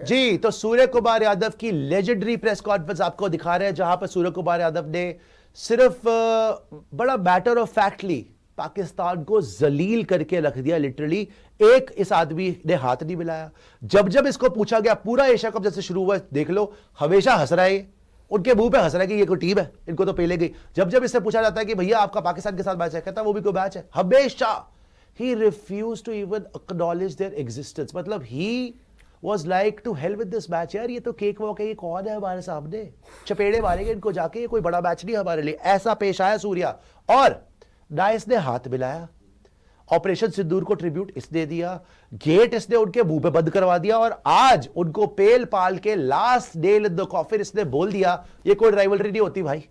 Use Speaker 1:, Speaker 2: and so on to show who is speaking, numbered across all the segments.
Speaker 1: जी। तो सूर्य कुमार यादव की legendary press conference आपको दिखा रहे हैं, जहां पर सूर्य कुमार यादव ने सिर्फ बड़ा मैटर ऑफ फैक्टली पाकिस्तान को जलील करके रख दिया। लिटरली एक इस आदमी ने हाथ नहीं मिलाया। जब जब इसको पूछा गया, पूरा एशिया कप जैसे शुरू हुआ देख लो, हमेशा हंस रहा है, उनके मुंह पे हंस रहा है कि ये कोई टीम है, इनको तो पहले गई। जब जब इससे पूछा जाता है कि भैया आपका पाकिस्तान के साथ मैच है, कहता है वो भी कोई मैच है, हमेशा ही refuse to even acknowledge their existence. मतलब ही was like to hell with this match। यार ये तो केक वॉक है, ये कौन है हमारे सामने, चपेड़े मारेंगे इनको जाके, ये कोई बड़ा मैच नहीं हमारे लिए। ऐसा पेश आया सूर्या। और ना इसने हाथ मिलाया, ऑपरेशन सिंदूर को ट्रिब्यूट इसने दिया, गेट इसने उनके मुंह पे बंद करवा दिया, और आज उनको पेल पाल के last nail in the coffin इसने बोल दिया ये कोई राइवलरी नहीं होती भाई,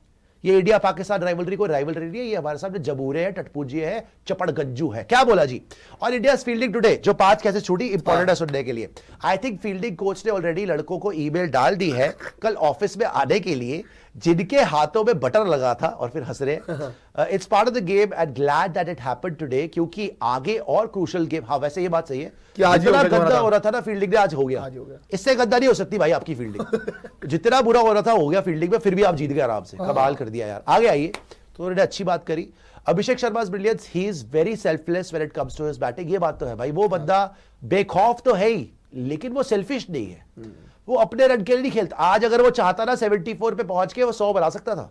Speaker 1: ये इंडिया पाकिस्तान राइवलरी कोई राइवलरी नहीं है, ये हमारे सामने जबूरे है, टटपूजी है, चपड़गंजू है। क्या बोला जी? और इंडिया फील्डिंग टुडे, जो 5 कैसे छूटी, इंपॉर्टेंट है सुनने के लिए। आई थिंक फील्डिंग कोच ने ऑलरेडी लड़कों को ईमेल डाल दी है कल ऑफिस में आने के लिए, जिनके हाथों में बटर लगा था और फिर हंस रहे। It's part of the game and glad that it happened today, क्योंकि आगे और क्रूशियल गेम। हाँ वैसे ये बात सही है कि आज जितना गंदा हो रहा था ना फील्डिंग में, आज हो गया। इससे गंदा नहीं हो सकती भाई आपकी फील्डिंग। जितना बुरा हो रहा था हो गया फील्डिंग में, फिर भी आप जीत गए आराम से। कमाल कर दिया यार। आगे आइए। तो उन्होंने अच्छी बात करी। अभिषेक शर्मा's brilliance, he is very selfless when it comes to his batting। ये बात तो है भाई, वो बंदा बेखौफ तो है ही, लेकिन वो सेल्फिश नहीं है। वो अपने रन के लिए नहीं खेलता। आज अगर वो चाहता ना 74 पे पहुंच के वो 100 बना सकता था,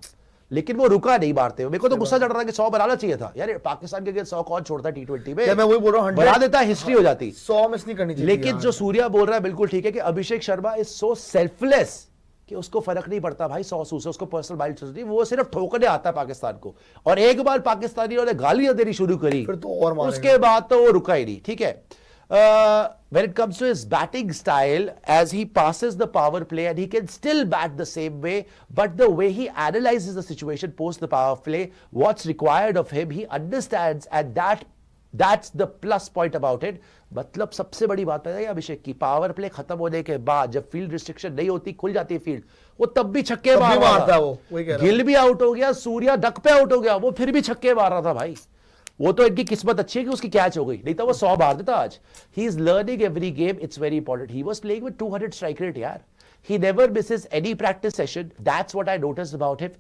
Speaker 1: लेकिन वो रुका नहीं मारते हुए। मेरे को तो गुस्सा चढ़ रहा है कि 100 बनाना चाहिए था यार। पाकिस्तान के अगेंस्ट 100 कौन छोड़ता है T20 में?
Speaker 2: मैं वही बोल रहा हूं,
Speaker 1: बना देता, हिस्ट्री हो जाती।
Speaker 2: 100 मिस नहीं करनी चाहिए।
Speaker 1: लेकिन जो सूर्या बोल रहा है बिल्कुल ठीक है कि Abhishek Sharma is so selfless कि उसको फर्क नहीं पड़ता भाई 100 से, उसको पर्सनल माइंड नहीं, वो सिर्फ ठोकने आता है पाकिस्तान को। और एक बार पाकिस्तानियों ने गालियां देनी शुरू करी,
Speaker 2: फिर तो और
Speaker 1: उसके बाद तो वो रुका ही नहीं। ठीक है। When it comes to his batting style, as he passes the power play and he can still bat the same way, but the way he analyzes the situation post the power play, what's required of him, he understands, and that's the plus point about it। मतलब सबसे बड़ी बात है अभिषेक की, power play खत्म होने के बाद जब फील्ड रिस्ट्रिक्शन नहीं होती, खुल जाती है फील्ड, वो तब भी छक्के मार रहा था। वो गिल भी आउट हो गया, सूर्या डक पे आउट हो गया, वो फिर भी छक्के मार रहा था भाई। वो तो इनकी किस्मत अच्छी है कि उसकी कैच हो गई, नहीं तो वो 100 मार देता आज। He is learning every game, it's very important. He was playing with 200 strike rate यार। He never misses any practice session, that's what I noticed about him.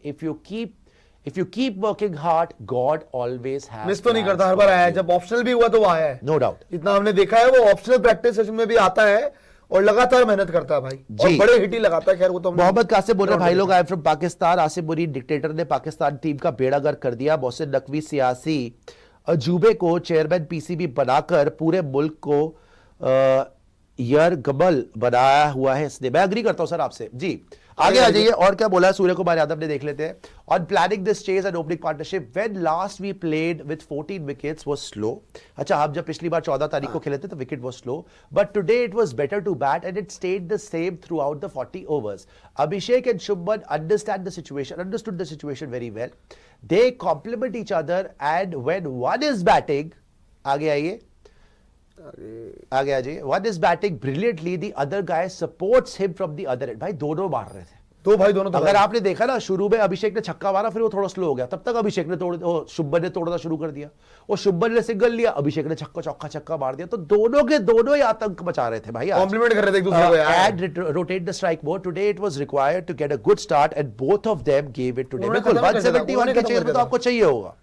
Speaker 1: If you keep working hard, God always has।
Speaker 2: Miss तो नहीं करता, हर बार आया है, जब optional भी हुआ तो वो आया है,
Speaker 1: नो डाउट।
Speaker 2: इतना हमने देखा है, वो ऑप्शनल प्रैक्टिस सेशन में भी आता है और लगातार मेहनत करता है भाई, और बड़े हिट ही लगाता है। खैर वो तो
Speaker 1: मोहम्मद कासिम बोल रहे भाई लोग, I am from Pakistan. Asif मुरीद डिक्टेटर ने पाकिस्तान टीम का बेड़ा गर्क कर दिया। मोहसिन नकवी सियासी अजूबे को चेयरमैन पीसीबी बनाकर पूरे मुल्क को यरगमल बनाया हुआ है इसने। मैं अग्री करता हूं सर आपसे जी। आगे आ जाइए, और क्या बोला है सूर्य कुमार यादव ने, देख लेते हैं। On planning this chase and opening partnership, when last we played with 14 wickets was slow. अच्छा, हम जब पिछली बार 14 तारीख को खेले थे तो wicket was slow, but today it was better to bat and it stayed the same throughout the 40 overs. Abhishek and Shubman understand the situation, understood the situation very well. They complement each other and when one is batting, आगे आइए, आगे आ जाइए, one is batting brilliantly, the other guy supports him from the other end. भाई दोनों मार रहे थे,
Speaker 2: तो भाई दोनों।
Speaker 1: अगर आपने देखा ना, शुरू में अभिषेक ने छक्का मारा, फिर वो थोड़ा स्लो हो गया, तब तक अभिषेक ने शुभमन ने तोड़ना शुरू कर दिया। वो शुभमन ने सिंगल लिया, अभिषेक ने छक्का मार दिया। तो दोनों के दोनों ही आतंक मचा रहे थे भाई,
Speaker 2: कॉम्प्लीमेंट कर रहे थे एक दूसरे को यार।
Speaker 1: And rotate the strike more. Today it was required to get a good start and both of them give it today. बिल्कुल 171 के चेयर में तो आपको चाहिए होगा।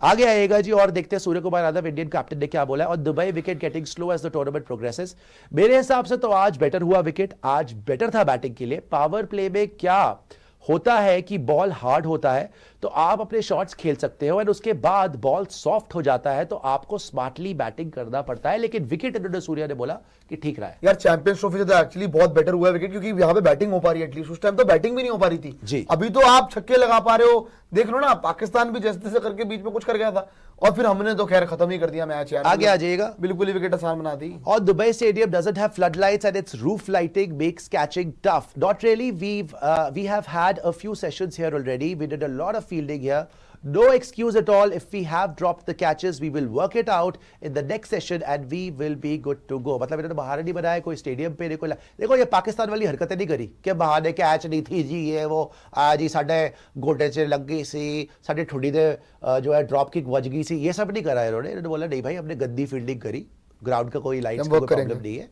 Speaker 1: आगे आएगा जी, और देखते हैं सूर्य कुमार यादव इंडियन कैप्टन ने क्या बोला है। और Dubai wicket getting slow as the tournament progresses. मेरे हिसाब से तो आज बेटर हुआ विकेट, आज बेटर था बैटिंग के लिए। पावर प्ले में क्या होता है कि बॉल हार्ड होता है तो आप अपने शॉट्स खेल सकते हो, एंड उसके बाद बॉल सॉफ्ट हो जाता है तो आपको स्मार्टली बैटिंग करना पड़ता है। लेकिन विकेट इन्होंने सूर्या ने बोला कि ठीक रहा है
Speaker 2: यार। चैंपियंस ट्रॉफी से तो एक्चुअली बहुत बेटर हुआ है विकेट, क्योंकि यहाँ पे बैटिंग हो पा रही है एटलीस्ट। उस टाइम तो बैटिंग भी नहीं हो पा रही थी
Speaker 1: जी।
Speaker 2: अभी तो आप छक्के लगा पा रहे हो, देख लो ना, पाकिस्तान भी जैसे तैसे करके बीच में कुछ कर गया था, और फिर हमने तो खैर खत्म ही कर दिया मैच यार।
Speaker 1: आगे आ जाइएगा,
Speaker 2: बिल्कुल ही विकेट आसान बना दी।
Speaker 1: और Dubai stadium doesn't have floodlights and its roof lighting makes catching tough. Not really. We have had a few sessions here already. We did a lot of fielding here. No excuse at all. If we have dropped the catches, we will work it out in the next session and we will be good to go। मतलब इन्होंने बहाना नहीं बनाया कोई stadium पे, देखो ये पाकिस्तान वाली हरकतें नहीं करी कि बहाने कैच नहीं थी जी, ये वो जी साढ़े गोटे से लग गई सी, साढ़े ठुडी दे जो है ड्रॉप किक वज गई सी, ये सब नहीं करा इन्होंने। इन्होंने बोला नहीं भाई, हमने गंदी फील्डिंग करी, ग्राउंड का कोई लाइट्स का कोई प्रॉब्लम नहीं है,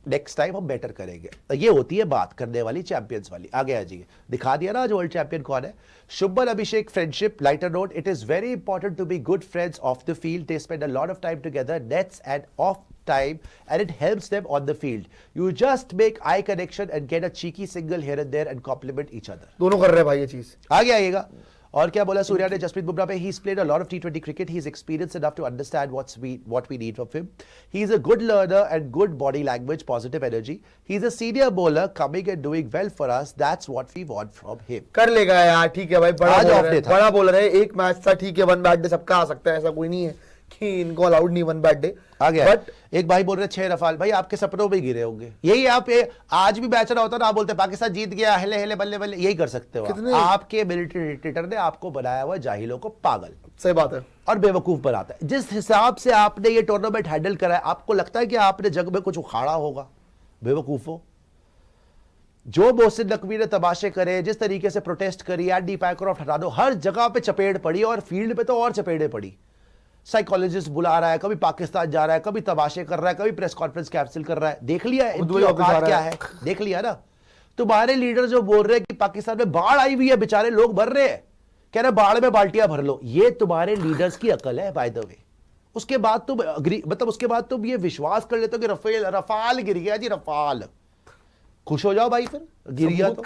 Speaker 1: नेक्स्ट टाइम हम बेटर करेंगे। तो ये होती है बात करने वाली, चैंपियंस वाली। आगे आ जाइए, दिखा दिया ना आज वर्ल्ड चैंपियन कौन है। Shubman Abhishek friendship, lighter note, it is very important to be good friends of the field, they spend a lot of time together, nets and off time and it helps them on the field. You just make eye connection and get a cheeky single here and there and compliment each other.
Speaker 2: दोनों कर रहे हैं भाई ये चीज।
Speaker 1: आगे आइएगा। और क्या बोला सूर्या ने जसप्रीत बुमराह पे, he's played a lot of T20 cricket, he's experienced enough to understand what we need from him. He's a good learner and good body language, positive energy. He's a senior bowler coming and doing well for us. That's what we want from him.
Speaker 2: कर लेगा यार, ठीक है भाई, बड़ा
Speaker 1: आज
Speaker 2: bowler
Speaker 1: off
Speaker 2: है,
Speaker 1: day था।
Speaker 2: बड़ा बॉलर है, एक मैच था, ठीक है, वन बैट डे सबका आ सकता है, ऐसा कोई नहीं है कि इनको अलाउड नहीं वन बैट डे।
Speaker 1: आ गया।
Speaker 2: बट
Speaker 1: एक भाई बोल रहे 6 रफाल, भाई आपके सपनों में गिरे होंगे। यही आप आज भी मैच ना होता ना, आप बोलते पाकिस्तान जीत गया, हेले हेले बल्ले बल्ले, यही कर सकते हो आप। आपके मिलिट्री डिक्टेटर ने आपको बनाया हुआ जाहिलों को पागल,
Speaker 2: सही बात है,
Speaker 1: और बेवकूफ बनाता है। जिस हिसाब से आपने ये टूर्नामेंट हैंडल करा है, आपको लगता है कि आपने जग में कुछ उखाड़ा होगा? बेवकूफो। जो मोहसिन नकवी ने तमाशे करे, जिस तरीके से प्रोटेस्ट करी, एंडी पैकरॉफ्ट हटा दो, हर जगह पे चपेट पड़ी, और फील्ड पे तो और चपेड़े पड़ी। साइकोलॉजिस्ट बुला रहा है, कभी पाकिस्तान जा रहा है, कभी तमाशे कर रहा है, कभी प्रेस कॉन्फ्रेंस कैंसिल कर रहा है। देख लिया इनकी औकात क्या है, देख लिया ना। तुम्हारे लीडर जो बोल रहे हैं कि पाकिस्तान में बाढ़ आई हुई है, बेचारे लोग भर रहे हैं, कह रहे बाढ़ में बाल्टियां भर लो, ये तुम्हारे लीडर्स की अकल है बाय द वे। उसके बाद तुम मतलब उसके बाद तुम ये विश्वास कर लेते हो कि रफाल गिर गया जी, रफाल। खुश हो जाओ भाई, फिर गिर गया तो।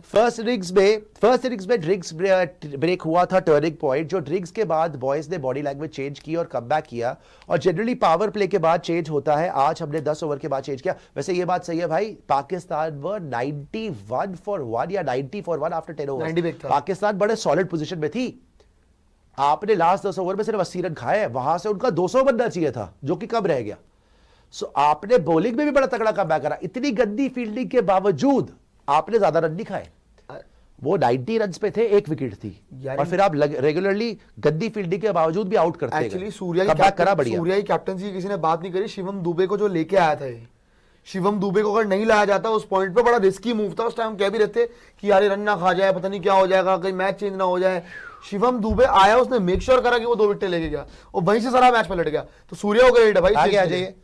Speaker 1: फर्स्ट इनिंग्स में ड्रिग्स ब्रेक हुआ था, टर्निंग पॉइंट, जो ड्रिग्स के बाद बॉयज ने बॉडी लैंग्वेज चेंज की और कमबैक किया। और जनरली पावर प्ले के बाद चेंज होता है, आज हमने 10 ओवर के बाद चेंज किया। वैसे ये बात सही है भाई, पाकिस्तान वर 91 for 1 या 90 for 1 आफ्टर 10 ओवर। पाकिस्तान बड़े सॉलिड पोजीशन में थी। आपने लास्ट 10 ओवर में सिर्फ 80 रन खाए, वहां से उनका 200 बनना चाहिए था, जो कि कम रह गया। सो आपने बॉलिंग में भी बड़ा तगड़ा कमबैक करा। इतनी गंदी फील्डिंग के बावजूद आपने ज्यादा रन नहीं खाए। वो 90 रन पे थे, 1 विकेट थी, और फिर आप रेगुलरली गंदी फील्डिंग के बावजूद भी आउट करते हैं।
Speaker 2: एक्चुअली सूर्या की कैप्टनसी की किसी ने बात नहीं करी। शिवम दुबे को जो लेके आया था, शिवम दुबे को अगर नहीं लाया जाता उस पॉइंट पे, बड़ा रिस्की मूव था। उस टाइम कह भी रहते कि यार रन ना खा जाए, पता नहीं क्या हो जाएगा, कहीं मैच चेंज ना हो जाए। शिवम दुबे आया, उसने मेक श्योर करा कि वो 2 विकेट लेके गया, और वहीं से सारा मैच पलट गया। तो सूर्या हो गया भाई।
Speaker 1: आगे आ जाइए,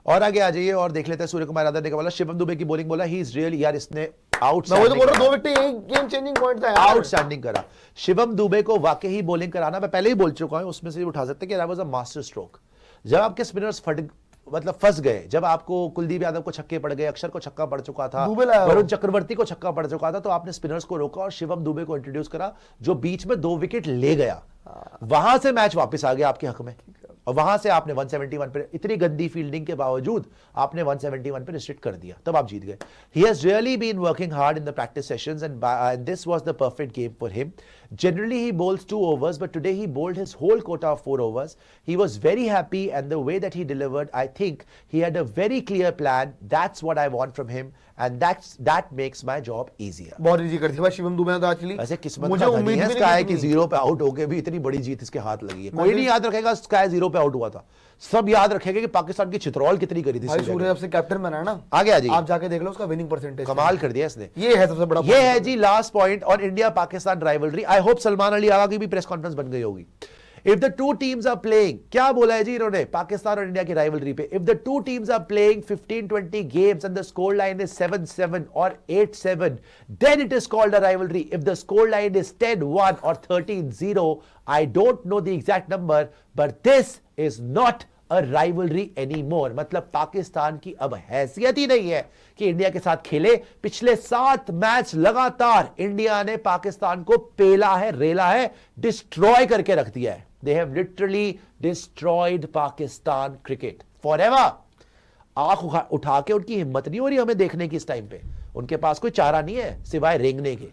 Speaker 1: और आगे आ जाइए और देख लेते हैं सूर्य कुमार यादव ने क्या बोला। शिवम दुबे की बॉलिंग बोला, ही इज रियल, यार इसने outstanding,
Speaker 2: 2 wicket game changing point था,
Speaker 1: आउटस्टैंडिंग करा। शिवम दुबे को वाकई ही बॉलिंग कराना, मैं पहले ही बोल चुका हूं, उसमें से उठा सकते हैं कि that was a master stroke. जब आपके स्पिनर्स फंस गए, जब आपको कुलदीप यादव को छक्के पड़ गए, अक्षर को छक्का पड़ चुका था, वरुण चक्रवर्ती को छक्का पड़ चुका था, तो आपने स्पिनर्स को रोका और शिवम दुबे को इंट्रोड्यूस करा, जो बीच में 2 विकेट ले गया। वहां से मैच वापस आ गया आपके हक में, और वहां से आपने 171 पे, इतनी गंदी फील्डिंग के बावजूद आपने 171 पे रिस्ट्रिक्ट कर दिया, तब आप जीत गए। He has really been working hard in the practice sessions and this was the perfect game for him. Generally he bowls 2 overs, but today he bowled his whole quota of 4 overs. He was very happy, and the way that he delivered, I think he had a very clear plan. That's what I want from him, and that makes my job easier.
Speaker 2: बहुत easy कर दिया शिवम दुबे ने तो actually.
Speaker 1: वैसे किस्मत का धनी है स्काई की 0 पे आउट होके भी इतनी बड़ी जीत इसके हाथ लगी है। कोई नहीं याद रखेगा स्काई 0 पे आउट हुआ था, सब याद रखेंगे कि पाकिस्तान की चित्रौल कितनी करी थी।
Speaker 2: भाई सूर्य जब से कैप्टन बना ना,
Speaker 1: आगे आ जाइए,
Speaker 2: आप जाके देख लो उसका विनिंग परसेंटेज,
Speaker 1: कमाल कर दिया इसने।
Speaker 2: ये है सबसे बड़ा,
Speaker 1: ये है जी लास्ट पॉइंट और India Pakistan rivalry. I hope Salman Ali Agha की भी प्रेस कॉन्फ्रेंस बन गई होगी। If the two teams are playing, क्या बोला है जी इन्होंने पाकिस्तान और इंडिया की राइवलरी पे, if the two teams are playing 15-20 games and the score line is 7-7 or 8-7, then it is called a rivalry. If the score line is 10-1 or 13-0, I don't know the exact number, but this is not a rivalry anymore. मतलब पाकिस्तान की अब हैसियत ही नहीं है कि India के साथ खेले। पिछले 7 मैच लगातार इंडिया ने पाकिस्तान को पेला है, रेला है, डिस्ट्रॉय करके रख दिया है। They have literally destroyed Pakistan cricket forever. आंख उठा के उनकी हिम्मत नहीं हो रही हमें देखने की इस टाइम पे। उनके पास कोई चारा नहीं है सिवाय रेंगने के।